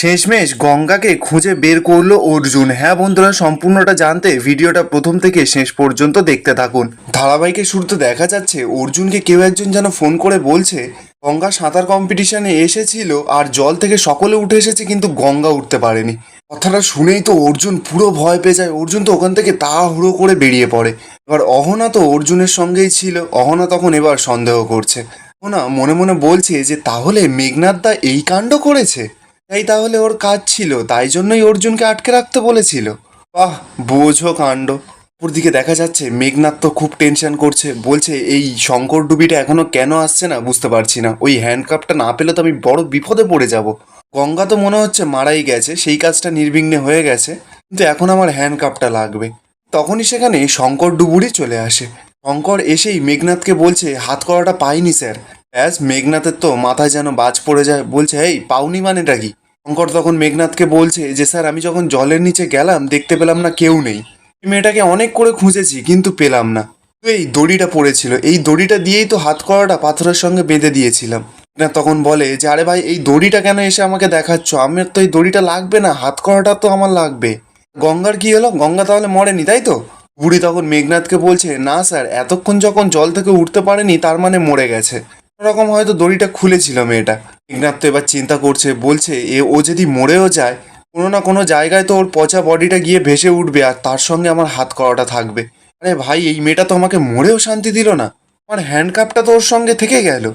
শেষমেশ গঙ্গাকে খুঁজে বের করলো অর্জুন। হ্যাঁ বন্ধুরা, সম্পূর্ণটা জানতে ভিডিওটা প্রথম থেকে শেষ পর্যন্ত দেখতে থাকুন। ধারাবাহিকের শুরুতে দেখা যাচ্ছে অর্জুনকে কেউ একজন যেন ফোন করে বলছে গঙ্গা সাঁতার কম্পিটিশনে এসেছিল আর জল থেকে সকলে উঠে এসেছে কিন্তু গঙ্গা উঠতে পারেনি। কথাটা শুনেই তো অর্জুন পুরো ভয় পেয়ে যায়। অর্জুন তো ওখান থেকে তাড়াহুড়ো করে বেরিয়ে পড়ে। এবার অহনা তো অর্জুনের সঙ্গেই ছিল। অহনা তখন এবার সন্দেহ করছে। অহনা মনে মনে বলছে যে তাহলে মেঘনাদ দা এই কাণ্ড করেছে, তাই তাহলে ওর কাজ ছিল, তাই জন্যই অর্জুনকে আটকে রাখতে বলেছিল। বাহ, বোঝো কাণ্ড। অপরদিকে দেখা যাচ্ছে মেঘনাথ তো খুব টেনশন করছে, বলছে এই শঙ্কর ডুবিটা এখনো কেন আসছে না বুঝতে পারছি না। ওই হ্যান্ডকাপটা না পেলে তো আমি বড় বিপদে পড়ে যাব। গঙ্গা তো মনে হচ্ছে মারাই গেছে, সেই কাজটা নির্বিঘ্নে হয়ে গেছে, কিন্তু এখন আমার হ্যান্ডকাপটা লাগবে। তখনই সেখানে শঙ্কর ডুবুরি চলে আসে। শঙ্কর এসেই মেঘনাথকে বলছে হাত করাটা পাইনি স্যার। ব্যাস, মেঘনাথের তো মাথায় যেন বাজ পড়ে যায়। বলছে এই পাওনি মানেটা কি? শঙ্কর তখন মেঘনাথকে বলছে যে স্যার আমি যখন জলের নিচে গেলাম দেখতে পেলাম না কেউ নেই। এই মেয়েটাকে অনেক করে খুঁজেছি কিন্তু পেলাম না। তো এই দড়িটা পড়েছিল, এই দড়িটা দিয়েই তো হাত করাটা পাথরের সঙ্গে বেঁধে দিয়েছিলাম। মেঘনাথ তখন বলে যে আরে ভাই এই দড়িটা কেন এসে আমাকে দেখাচ্ছ? আমার তো এই দড়িটা লাগবে না, হাত করাটা তো আমার লাগবে। গঙ্গার কি হলো? গঙ্গা তাহলে মরেনি তাই তো? বুড়ি তখন মেঘনাথকে বলছে না স্যার, এতক্ষণ যখন জল থেকে উঠতে পারেনি তার মানে মরে গেছে। রকম হয়তো দড়িটা খুলেছিল মেয়েটা। মেঘনাথ তো এবার চিন্তা করছে, বলছে ও যদি মরেও যায় কোনো না কোনো জায়গায় তো ওর পচা বডিটা গিয়ে ভেসে উঠবে আর তার সঙ্গে আমার হাত করাটা থাকবে। আরে ভাই, এই মেয়েটা তো আমাকে মরেও শান্তি দিল না, আমার হ্যান্ডকাপটা তো ওর সঙ্গে থেকে গেল।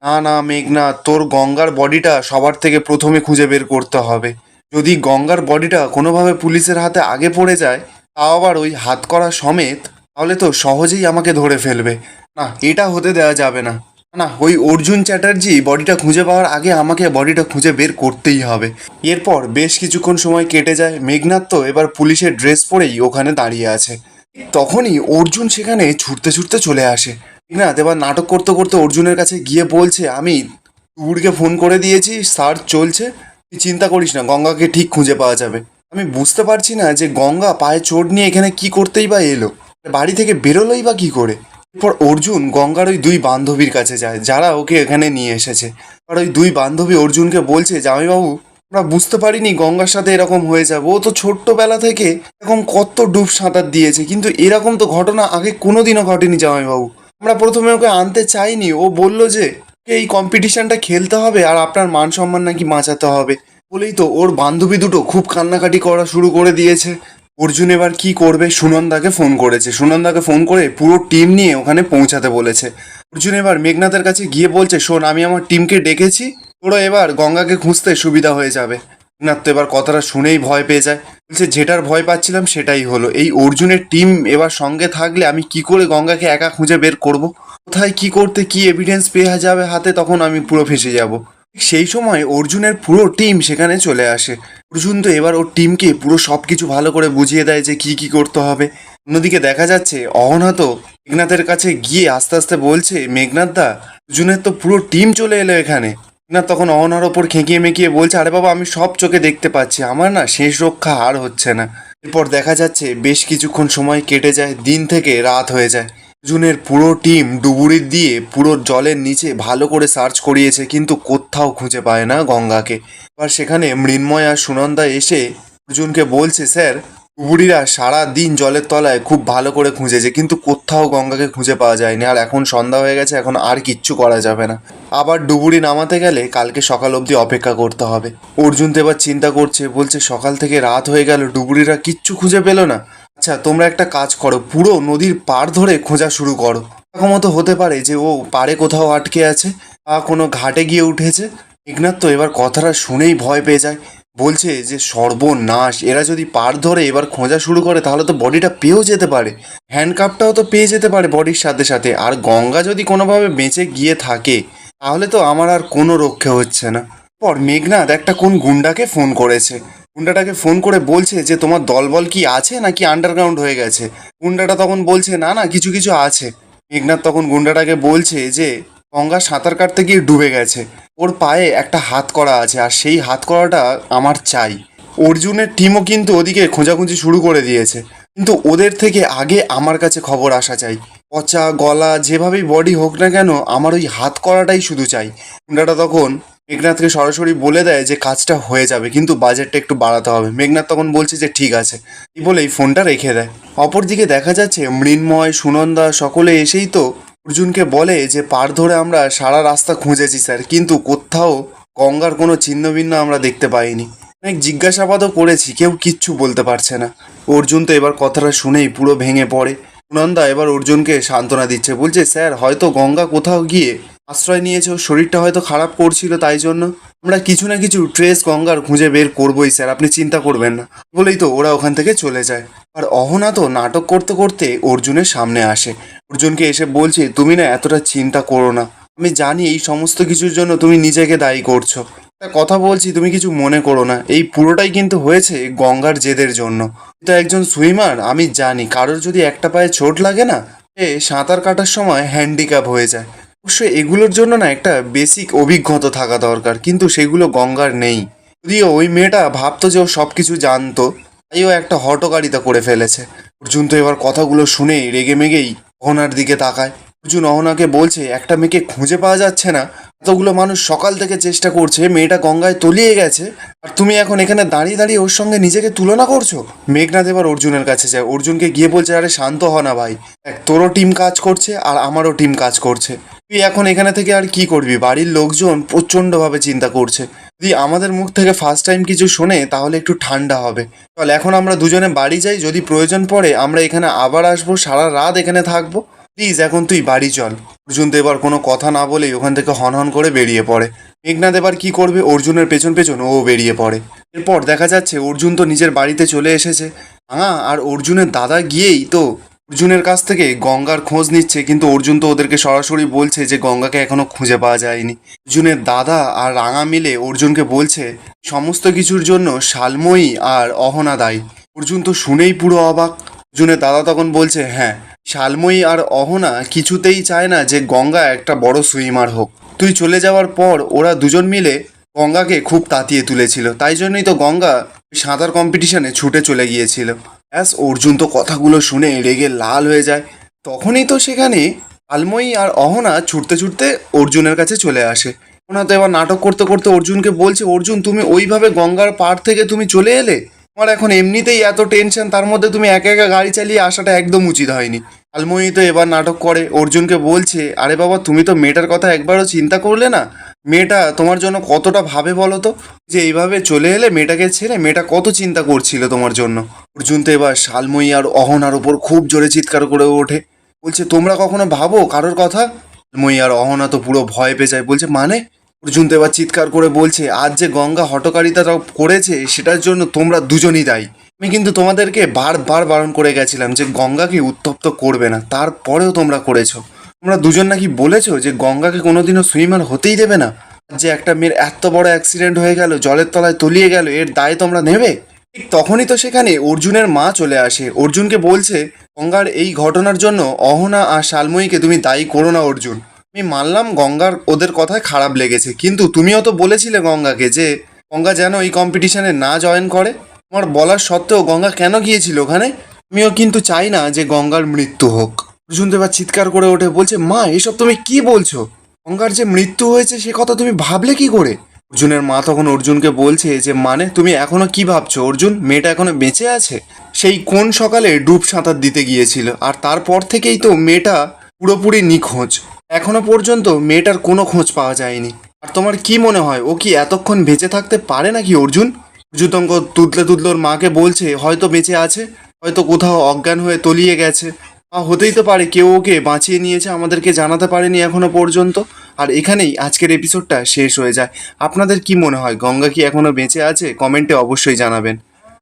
না না মেঘনাথ, তোর গঙ্গার বডিটা সবার থেকে প্রথমে খুঁজে বের করতে হবে। যদি গঙ্গার বডিটা কোনোভাবে পুলিশের হাতে আগে পড়ে যায়, তাও আবার ওই হাত করা সমেত, তাহলে তো সহজেই আমাকে ধরে ফেলবে। না, এটা হতে দেওয়া যাবে না। না, ওই অর্জুন চ্যাটার্জি বডিটা খুঁজে পাওয়ার আগে আমাকে বডিটা খুঁজে বের করতেই হবে। এরপর বেশ কিছুক্ষণ সময় কেটে যায়। মেঘনাথ তো এবার পুলিশের ড্রেস পরেই ওখানে দাঁড়িয়ে আছে। তখনই অর্জুন সেখানে ছুটতে ছুটতে চলে আসে। মেঘনাথ এবার নাটক করতে করতে অর্জুনের কাছে গিয়ে বলছে আমি টুকুরকে ফোন করে দিয়েছি, সার্চ চলছে, তুই চিন্তা করিস না, গঙ্গাকে ঠিক খুঁজে পাওয়া যাবে। আমি বুঝতে পারছি না যে গঙ্গা পায়ে চোট নিয়ে এখানে কি করতেই বা এলো, বাড়ি থেকে বেরোলোই বা কি করে। এরপর অর্জুন গঙ্গার ওই দুই বান্ধবীর কাছে যায় যারা ওকে এখানে নিয়ে এসেছে। আর ওই দুই বান্ধবী অর্জুনকে বলছে জামাইবাবু, আমরা বুঝতে পারিনি গঙ্গার সাথে এরকম হয়ে যাবে। ও তো ছোট্টবেলা থেকে এরকম কত ডুব সাঁতার দিয়েছে, কিন্তু এরকম তো ঘটনা আগে কোনোদিনও ঘটেনি জামাইবাবু। আমরা প্রথমে ওকে আনতে চাইনি, ও বলল যে এই কম্পিটিশনটা খেলতে হবে আর আপনার মান সম্মান নাকি বাঁচাতে হবে। বলেই তো ওর বান্ধবী দুটো খুব কান্নাকাটি করা শুরু করে দিয়েছে। অর্জুন এবার কি করবে? সুনন্দাকে ফোন করেছে। সুনন্দাকে ফোন করে পুরো টিম নিয়ে ওখানে পৌঁছাতে বলেছে। অর্জুন এবার মেঘনাথের কাছে গিয়ে বলছে শোন, আমি আমার টিমকে ডেকেছি, তোরা এবার গঙ্গাকে খুঁজতে সুবিধা হয়ে যাবে। মেঘনাথ তো এবার কথাটা শুনেই ভয় পেয়ে যায়। বলছে যেটার ভয় পাচ্ছিলাম সেটাই হলো। এই অর্জুনের টিম এবার সঙ্গে থাকলে আমি কি করে গঙ্গাকে একা খুঁজে বের করব? কোথায় কি করতে কি এভিডেন্স পেয়ে যাবে হাতে, তখন আমি পুরো ফেঁসে যাব। সেই সময় অর্জুনের পুরো টিম সেখানে চলে আসে। অর্জুন তো এবার ওর টিমকে পুরো সব কিছু ভালো করে বুঝিয়ে দেয় যে কি কি করতে হবে। অন্যদিকে দেখা যাচ্ছে অহনা তো মেঘনাথের কাছে গিয়ে আস্তে আস্তে বলছে মেঘনাথ দা, অর্জুনের তো পুরো টিম চলে এলো এখানে। মেঘনাথ তখন অহনার ওপর খেঁকিয়ে মেকিয়ে বলছে আরে বাবা, আমি সব চোখে দেখতে পাচ্ছি, আমার না শেষ রক্ষা আর হচ্ছে না। এরপর দেখা যাচ্ছে বেশ কিছুক্ষণ সময় কেটে যায়, দিন থেকে রাত হয়ে যায়। অর্জুনের পুরো টিম ডুবুরি দিয়ে পুরো জলের নিচে ভালো করে সার্চ করিয়েছে কিন্তু কোথাও খুঁজে পায় না গঙ্গাকে। এবার সেখানে মৃন্ময় আর সুনন্দা এসে অর্জুনকে বলছে স্যার, ডুবুরিরা সারা দিন জলের তলায় খুব ভালো করে খুঁজেছে কিন্তু কোথাও গঙ্গাকে খুঁজে পাওয়া যায়নি, আর এখন সন্ধ্যা হয়ে গেছে, এখন আর কিচ্ছু করা যাবে না। আবার ডুবুরি নামাতে গেলে কালকে সকাল অবধি অপেক্ষা করতে হবে। অর্জুন তো এবার চিন্তা করছে, বলছে সকাল থেকে রাত হয়ে গেল, ডুবুরিরা কিচ্ছু খুঁজে পেলো না। আচ্ছা তোমরা একটা কাজ করো, পুরো নদীর পাড় ধরে খোঁজা শুরু করো। এরকম তো হতে পারে যে ও পাড়ে কোথাও আটকে আছে বা কোনো ঘাটে গিয়ে উঠেছে। মেঘনাথ তো এবার কথাটা শুনেই ভয় পেয়ে যায়। বলছে যে সর্বনাশ, এরা যদি পাড় ধরে এবার খোঁজা শুরু করে তাহলে তো বডিটা পেয়েও যেতে পারে, হ্যান্ডকাপটাও তো পেয়ে যেতে পারে বডির সাথে সাথে। আর গঙ্গা যদি কোনোভাবে বেঁচে গিয়ে থাকে তাহলে তো আমার আর কোনো রক্ষে হচ্ছে না। পর মেঘনাথ একটা কোন গুন্ডাকে ফোন করেছে। গুন্ডাটাকে ফোন করে বলছে যে তোমার দলবল কি আছে নাকি আন্ডারগ্রাউন্ড হয়ে গেছে? গুন্ডাটা তখন বলছে না না, কিছু কিছু আছে। মেঘনাথ তখন গুন্ডাটাকে বলছে যে গঙ্গা সাঁতার কাটতে গিয়ে ডুবে গেছে, ওর পায়ে একটা হাত করা আছে আর সেই হাত করাটা আমার চাই। অর্জুনের টিমও কিন্তু ওদিকে খোঁজাখুঁজি শুরু করে দিয়েছে, কিন্তু ওদের থেকে আগে আমার কাছে খবর আসা চাই। পচা গলা যেভাবেই বডি হোক না কেন, আমার ওই হাত করাটাই শুধু চাই। গুন্ডাটা তখন মেঘনাথকে সরাসরি বলে দেয় যে কাজটা হয়ে যাবে, কিন্তু বাজেটটা একটু বাড়াতে হবে। মেঘনাথ তখন বলছে যে ঠিক আছে, এই বলেই ফোনটা রেখে দেয়। অপরদিকে দেখা যাচ্ছে মৃন্ময়, সুনন্দা সকলে এসেই তো অর্জুনকে বলে যে পাড় ধরে আমরা সারা রাস্তা খুঁজেছি স্যার, কিন্তু কোথাও গঙ্গার কোনো ছিন্নভিন্ন আমরা দেখতে পাইনি। অনেক জিজ্ঞাসাবাদও করেছি, কেউ কিচ্ছু বলতে পারছে না। অর্জুন তো এবার কথাটা শুনেই পুরো ভেঙে পড়ে। সুনন্দা এবার অর্জুনকে সান্ত্বনা দিচ্ছে, বলছে স্যার হয়তো গঙ্গা কোথাও গিয়ে আশ্রয় নিয়েছে, ওর শরীরটা হয়তো খারাপ করছিল, তাই জন্য আমরা কিছু না কিছু ট্রেস গঙ্গার খুঁজে বের করবোই স্যার, আপনি চিন্তা করবেন না। বলেই তো ওরা ওখান থেকে চলে যায়। আর অহনা তো নাটক করতে করতে অর্জুনের সামনে আসে। অর্জুনকে এসে বলছে তুমি না এতটা চিন্তা করো না, আমি জানি এই সমস্ত কিছুর জন্য তুমি নিজেকে দায়ী করছো। একটা কথা বলছি, তুমি কিছু মনে করো না, এই পুরোটাই কিন্তু হয়েছে গঙ্গার জেদের জন্য। তো একজন সুইমার, আমি জানি কারোর যদি একটা পায়ে চোট লাগে না, সে সাঁতার কাটার সময় হ্যান্ডিক্যাপ হয়ে যায়। অবশ্যই এগুলোর জন্য না একটা বেসিক অভিজ্ঞতা থাকা দরকার, কিন্তু সেগুলো গঙ্গার নেই। যদিও ওই মেয়েটা ভাবতো যে ও সব কিছু জানতো, তাই ও একটা হঠকারিতা করে ফেলেছে। অর্জুন তো এবার কথাগুলো শুনেই রেগে মেগেই অহনার দিকে তাকায়। অর্জুন অহনাকে বলছে একটা মেয়েকে খুঁজে পাওয়া যাচ্ছে না, এতগুলো মানুষ সকাল থেকে চেষ্টা করছে, মেয়েটা গঙ্গায় তলিয়ে গেছে, আর তুমি এখন এখানে দাঁড়িয়ে দাঁড়িয়ে ওর সঙ্গে নিজেকে তুলনা করছো। মেঘনাথ এবার অর্জুনের কাছে যায়, অর্জুনকে গিয়ে বলছে আরে শান্ত হ না ভাই, দেখ তোরও টিম কাজ করছে আর আমারও টিম কাজ করছে, তুই এখন এখানে থেকে আর কি করবি? বাড়ির লোকজন প্রচণ্ডভাবে চিন্তা করছে, যদি আমাদের মুখ থেকে ফার্স্ট টাইম কিছু শোনে তাহলে একটু ঠান্ডা হবে। চল এখন আমরা দুজনে বাড়ি যাই, যদি প্রয়োজন পড়ে আমরা এখানে আবার আসবো, সারা রাত এখানে থাকবো, প্লিজ এখন তুই বাড়ি চল। অর্জুন তো এবার কোনো কথা না বলেই ওখান থেকে হনহন করে বেরিয়ে পড়ে। মেঘনাথ এবার কি করবে, অর্জুনের পেছন পেছন ও বেরিয়ে পড়ে। এরপর দেখা যাচ্ছে অর্জুন তো নিজের বাড়িতে চলে এসেছে। আর অর্জুনের দাদা গিয়েই তো অর্জুনের কাছ থেকে গঙ্গার খোঁজ নিচ্ছে, কিন্তু অর্জুন তো ওদেরকে সরাসরি বলছে যে গঙ্গাকে এখনো খুঁজে পাওয়া যায়নি। অর্জুনের দাদা আর রাঙা মিলে অর্জুনকে বলছে সমস্ত কিছুর জন্য শালময়ী আর অহনা দায়ী। অর্জুন তো শুনেই পুরো অবাক। অর্জুনের দাদা তখন বলছে হ্যাঁ, শালময়ী আর অহনা কিছুতেই চায় না যে গঙ্গা একটা বড় সুইমার হোক। তুই চলে যাওয়ার পর ওরা দুজন মিলে গঙ্গাকে খুব তাতিয়ে তুলেছিল, তাই জন্যই তো গঙ্গা সাঁতার কম্পিটিশনে ছুটে চলে গিয়েছিল। ব্যাস, অর্জুন তো কথাগুলো শুনে রেগে লাল হয়ে যায়। তখনই তো সেখানে আলময়ী আর অহনা ছুটতে ছুটতে অর্জুনের কাছে চলে আসে। ওনা তো এবার নাটক করতে করতে অর্জুনকে বলছে অর্জুন তুমি ওইভাবে গঙ্গার পাড় থেকে তুমি চলে এলে, আমার এখন এমনিতেই এত টেনশন, তার মধ্যে তুমি একা একা গাড়ি চালিয়ে আসাটা একদম উচিত হয়নি। আলময়ী তো এবার নাটক করে অর্জুনকে বলছে আরে বাবা তুমি তো মেয়েটার কথা একবারও চিন্তা করলে না, মেয়েটা তোমার জন্য কতটা ভাবে বলো তো, যে এইভাবে চলে এলে মেয়েটাকে ছেড়ে, মেয়েটা কত চিন্তা করছিল তোমার জন্য। অর্জুন তো এবার শালময়ী আর অহনার ওপর খুব জোরে চিৎকার করে ওঠে, বলছে তোমরা কখনো ভাবো কারোর কথা? শালময়ী আর অহনা তো পুরো ভয় পেয়ে যায়, বলছে মানে? অর্জুন তো এবার চিৎকার করে বলছে আজ যে গঙ্গা হঠকারিতাটা করেছে সেটার জন্য তোমরা দুজনই দায়ী। আমি কিন্তু তোমাদেরকে বারবার বারণ করে গেছিলাম যে গঙ্গাকে উত্তপ্ত করবে না, তারপরেও তোমরা করেছো। তোমরা দুজন নাকি বলেছো যে গঙ্গাকে কোনোদিনও সুইমার হতেই দেবে না। যে একটা মেয়ের এত বড় অ্যাক্সিডেন্ট হয়ে গেল, জলের তলায় তলিয়ে গেল, এর দায় তোমরা নেবে? ঠিক তখনই তো সেখানে অর্জুনের মা চলে আসে, অর্জুনকে বলছে গঙ্গার এই ঘটনার জন্য অহনা আর শালময়ীকে তুমি দায়ী করো না অর্জুন। আমি মানলাম গঙ্গার ওদের কথায় খারাপ লেগেছে, কিন্তু তুমিও তো বলেছিলে গঙ্গাকে যে গঙ্গা যেন এই কম্পিটিশনে না জয়েন করে। তোমার বলার সত্ত্বেও গঙ্গা কেন গিয়েছিল ওখানে? আমিও কিন্তু চাই না যে গঙ্গার মৃত্যু হোক। অর্জুন তো এবার চিৎকার করে ওঠে, বলছে মা এসব তুমি কি বলছো? গঙ্গার যে মৃত্যু হয়েছে সে কথা তুমি ভাবলে কি করে? অর্জুনের মা তখন অর্জুনকে বলছে যে মানে তুমি এখনো কি ভাবছো অর্জুন, মেয়েটা এখনো বেঁচে আছে? সেই কোন সকালে ডুব সাঁতার দিতে গিয়েছিল, আর তারপর থেকেই তো মেয়েটা পুরোপুরি নিখোঁজ। এখনো পর্যন্ত মেয়েটার কোনো খোঁজ পাওয়া যায়নি। আর তোমার কি মনে হয় ও কি এতক্ষণ বেঁচে থাকতে পারে নাকি অর্জুন? অর্জুতঙ্ক তুতলে তুতলে ওর মাকে বলছে হয়তো বেঁচে আছে, হয়তো কোথাও অজ্ঞান হয়ে তলিয়ে গেছে, হতেই তো পারে কেউ ওকে বাঁচিয়ে নিয়েছে, আমাদেরকে জানাতে পারেনি এখনো পর্যন্ত। আর এখানেই আজকের এপিসোডটা শেষ হয়ে যায়। আপনাদের কি মনে হয় গঙ্গা কি এখনো বেঁচে আছে? কমেন্টে অবশ্যই জানাবেন।